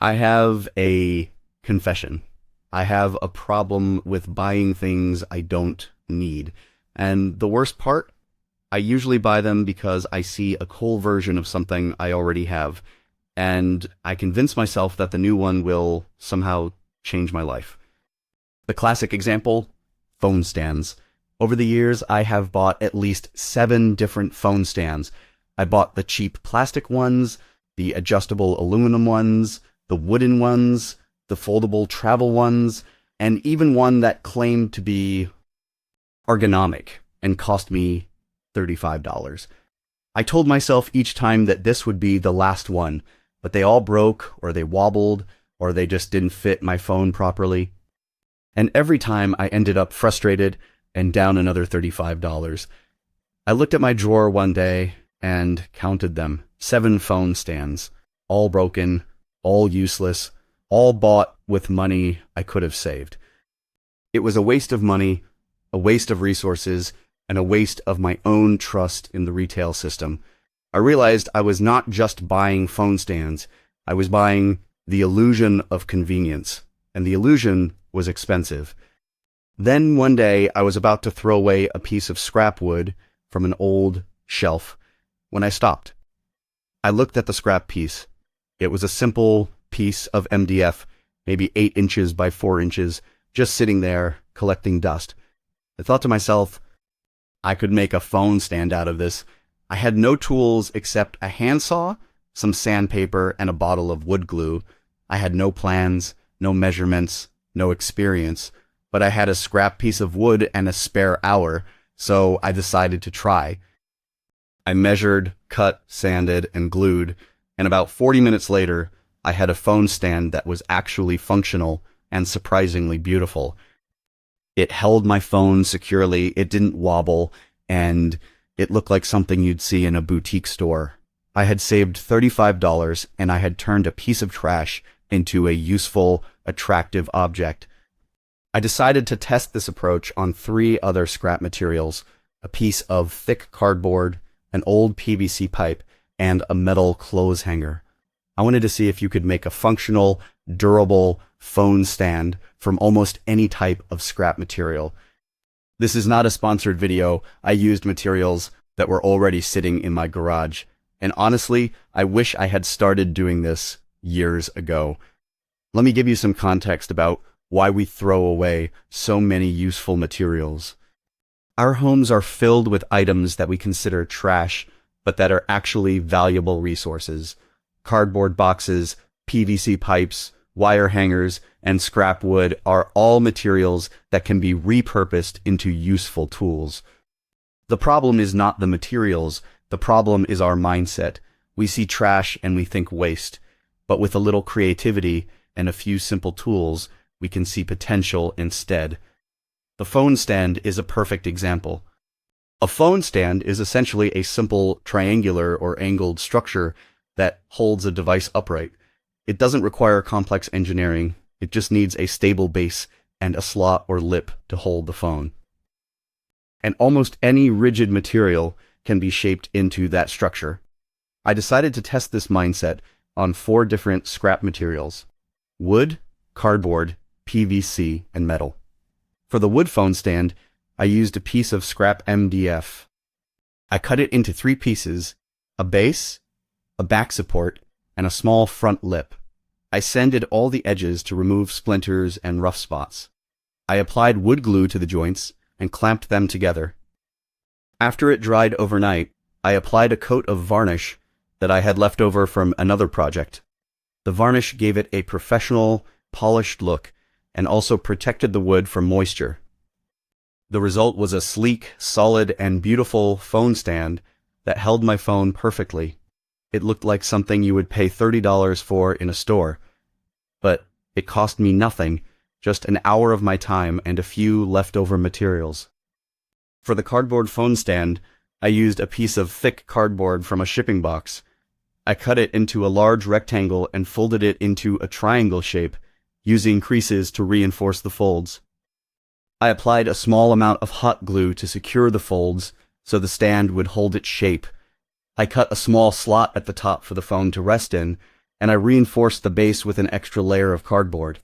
I have a confession. I have a problem with buying things I don't need. And the worst part, I usually buy them because I see a cool version of something I already have, and I convince myself that the new one will somehow change my life. The classic example, phone stands. Over the years, I have bought at least 7 different phone stands. I bought the cheap plastic ones, the adjustable aluminum ones, the wooden ones, the foldable travel ones, and even one that claimed to be ergonomic and cost me $35. I told myself each time that this would be the last one, but they all broke, or they wobbled, or they just didn't fit my phone properly. And every time I ended up frustrated and down another $35. I looked at my drawer one day and counted them. 7 phone stands, all broken, all useless, all bought with money I could have saved. It was a waste of money, a waste of resources, and a waste of my own trust in the retail system. I realized I was not just buying phone stands, I was buying the illusion of convenience, and the illusion was expensive. Then one day I was about to throw away a piece of scrap wood from an old shelf when I stopped. I looked at the scrap piece. It was a simple piece of MDF, maybe 8 inches by 4 inches, just sitting there collecting dust. I thought to myself, I could make a phone stand out of this. I had no tools except a handsaw, some sandpaper, and a bottle of wood glue. I had no plans, no measurements, no experience, but I had a scrap piece of wood and a spare hour, so I decided to try. I measured, cut, sanded, and glued, and about 40 minutes later, I had a phone stand that was actually functional and surprisingly beautiful. It held my phone securely, it didn't wobble, and it looked like something you'd see in a boutique store. I had saved $35, and I had turned a piece of trash into a useful, attractive object. I decided to test this approach on 3 other scrap materials: a piece of thick cardboard, an old PVC pipe, and a metal clothes hanger. I wanted to see if you could make a functional, durable phone stand from almost any type of scrap material. This is not a sponsored video. I used materials that were already sitting in my garage. And honestly, I wish I had started doing this years ago. Let me give you some context about why we throw away so many useful materials. Our homes are filled with items that we consider trash, but that are actually valuable resources. Cardboard boxes, PVC pipes, wire hangers, and scrap wood are all materials that can be repurposed into useful tools. The problem is not the materials, the problem is our mindset. We see trash and we think waste, but with a little creativity and a few simple tools, we can see potential instead. The phone stand is a perfect example. A phone stand is essentially a simple triangular or angled structure that holds a device upright. It doesn't require complex engineering. It just needs a stable base and a slot or lip to hold the phone. And almost any rigid material can be shaped into that structure. I decided to test this mindset on 4 different scrap materials: wood, cardboard, PVC, and metal. For the wood phone stand, I used a piece of scrap MDF. I cut it into 3 pieces: a base, a back support, and a small front lip. I sanded all the edges to remove splinters and rough spots. I applied wood glue to the joints and clamped them together. After it dried overnight, I applied a coat of varnish that I had left over from another project. The varnish gave it a professional, polished look and also protected the wood from moisture. The result was a sleek, solid, and beautiful phone stand that held my phone perfectly. It looked like something you would pay $30 for in a store, but it cost me nothing, just an hour of my time and a few leftover materials. For the cardboard phone stand, I used a piece of thick cardboard from a shipping box. I cut it into a large rectangle and folded it into a triangle shape, using creases to reinforce the folds. I applied a small amount of hot glue to secure the folds so the stand would hold its shape. I cut a small slot at the top for the phone to rest in, and I reinforced the base with an extra layer of cardboard.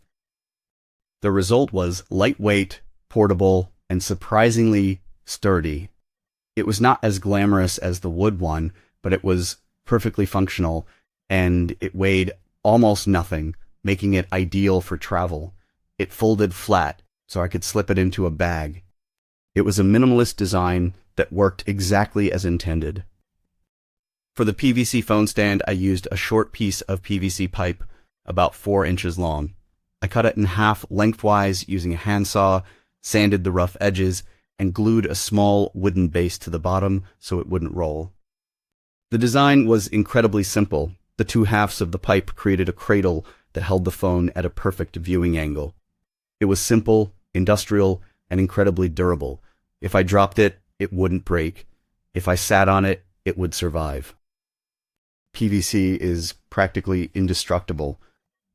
The result was lightweight, portable, and surprisingly sturdy. It was not as glamorous as the wood one, but it was perfectly functional, and it weighed almost nothing, making it ideal for travel. It folded flat, so I could slip it into a bag. It was a minimalist design that worked exactly as intended. For the PVC phone stand, I used a short piece of PVC pipe about 4 inches long. I cut it in half lengthwise using a handsaw, sanded the rough edges, and glued a small wooden base to the bottom so it wouldn't roll. The design was incredibly simple. The 2 halves of the pipe created a cradle that held the phone at a perfect viewing angle. It was simple, industrial, and incredibly durable. If I dropped it, it wouldn't break. If I sat on it, it would survive. PVC is practically indestructible.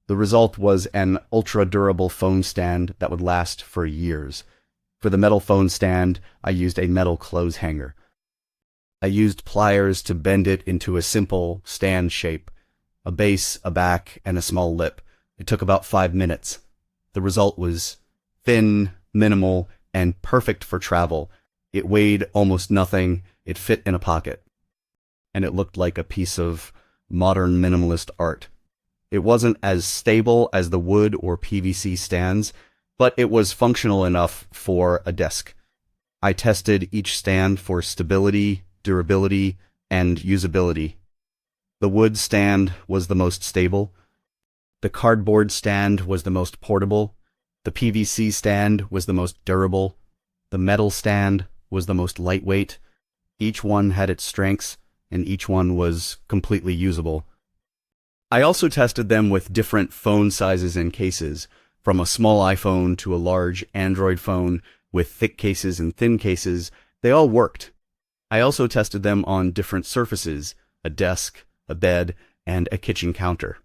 The result was an ultra-durable phone stand that would last for years. For the metal phone stand, I used a metal clothes hanger. I used pliers to bend it into a simple stand shape, a base, a back, and a small lip. It took about 5 minutes. The result was thin, minimal, and perfect for travel. It weighed almost nothing, it fit in a pocket, and it looked like a piece of modern minimalist art. It wasn't as stable as the wood or PVC stands, but it was functional enough for a desk. I tested each stand for stability, durability, and usability. The wood stand was the most stable. The cardboard stand was the most portable. The PVC stand was the most durable. The metal stand was the most lightweight. Each one had its strengths, and each one was completely usable. I also tested them with different phone sizes and cases, from a small iPhone to a large Android phone with thick cases and thin cases. They all worked. I also tested them on different surfaces, a desk, a bed, and a kitchen counter.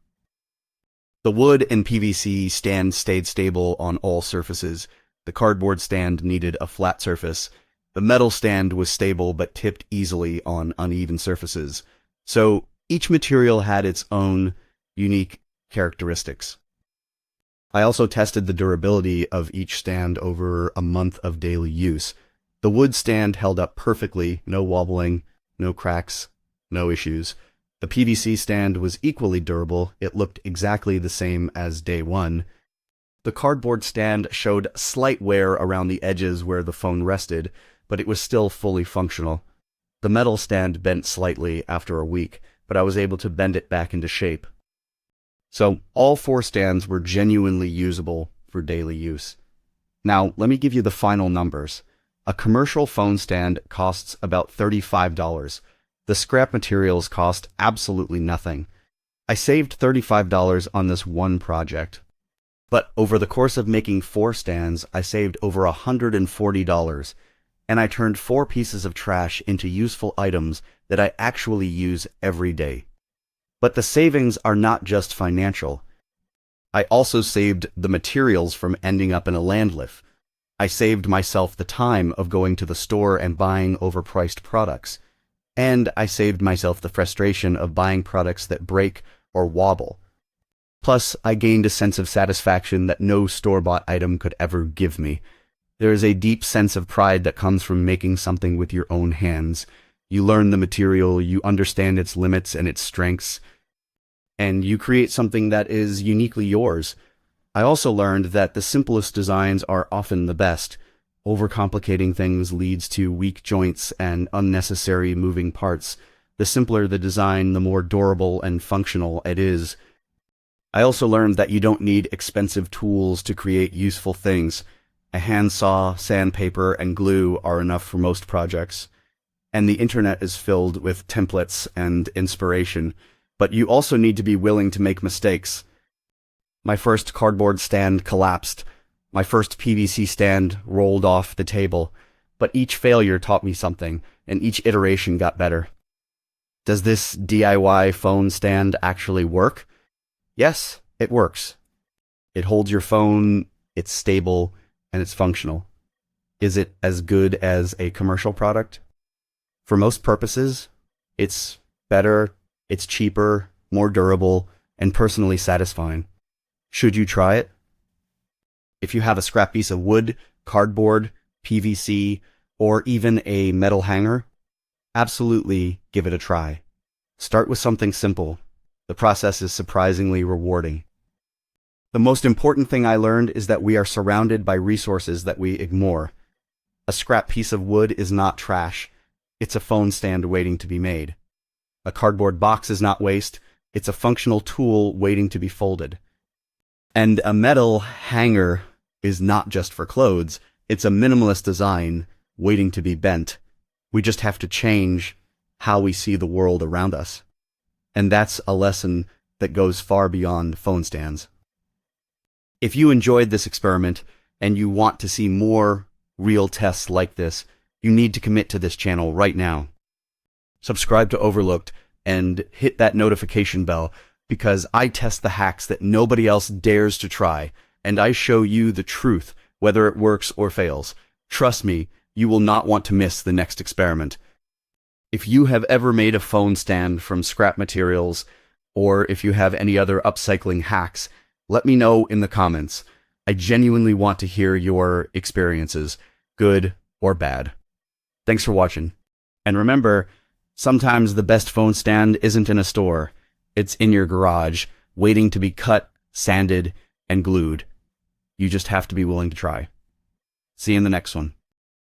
The wood and PVC stand stayed stable on all surfaces. The cardboard stand needed a flat surface. The metal stand was stable but tipped easily on uneven surfaces. So each material had its own unique characteristics. I also tested the durability of each stand over a month of daily use. The wood stand held up perfectly, no wobbling, no cracks, no issues. The PVC stand was equally durable. It looked exactly the same as day one. The cardboard stand showed slight wear around the edges where the phone rested, but it was still fully functional. The metal stand bent slightly after a week, but I was able to bend it back into shape. So all 4 stands were genuinely usable for daily use. Now, let me give you the final numbers. A commercial phone stand costs about $35. The scrap materials cost absolutely nothing. I saved $35 on this one project. But over the course of making 4 stands, I saved over $140, and I turned 4 pieces of trash into useful items that I actually use every day. But the savings are not just financial. I also saved the materials from ending up in a landfill. I saved myself the time of going to the store and buying overpriced products. And I saved myself the frustration of buying products that break or wobble. Plus, I gained a sense of satisfaction that no store-bought item could ever give me. There is a deep sense of pride that comes from making something with your own hands. You learn the material, you understand its limits and its strengths, and you create something that is uniquely yours. I also learned that the simplest designs are often the best. Overcomplicating things leads to weak joints and unnecessary moving parts. The simpler the design, the more durable and functional it is. I also learned that you don't need expensive tools to create useful things. A handsaw, sandpaper, and glue are enough for most projects. And the internet is filled with templates and inspiration, but you also need to be willing to make mistakes. My first cardboard stand collapsed. My first PVC stand rolled off the table, but each failure taught me something, and each iteration got better. Does this DIY phone stand actually work? Yes, it works. It holds your phone, it's stable, and it's functional. Is it as good as a commercial product? For most purposes, it's better, it's cheaper, more durable, and personally satisfying. Should you try it? If you have a scrap piece of wood, cardboard, PVC, or even a metal hanger, absolutely give it a try. Start with something simple. The process is surprisingly rewarding. The most important thing I learned is that we are surrounded by resources that we ignore. A scrap piece of wood is not trash. It's a phone stand waiting to be made. A cardboard box is not waste. It's a functional tool waiting to be folded. And a metal hanger is not just for clothes. It's a minimalist design waiting to be bent. We just have to change how we see the world around us. And that's a lesson that goes far beyond phone stands. If you enjoyed this experiment and you want to see more real tests like this, you need to commit to this channel right now. Subscribe to Overlooked and hit that notification bell, because I test the hacks that nobody else dares to try, and I show you the truth, whether it works or fails. Trust me, you will not want to miss the next experiment. If you have ever made a phone stand from scrap materials, or if you have any other upcycling hacks, let me know in the comments. I genuinely want to hear your experiences, good or bad. Thanks for watching. And remember, sometimes the best phone stand isn't in a store. It's in your garage, waiting to be cut, sanded, and glued. You just have to be willing to try. See you in the next one.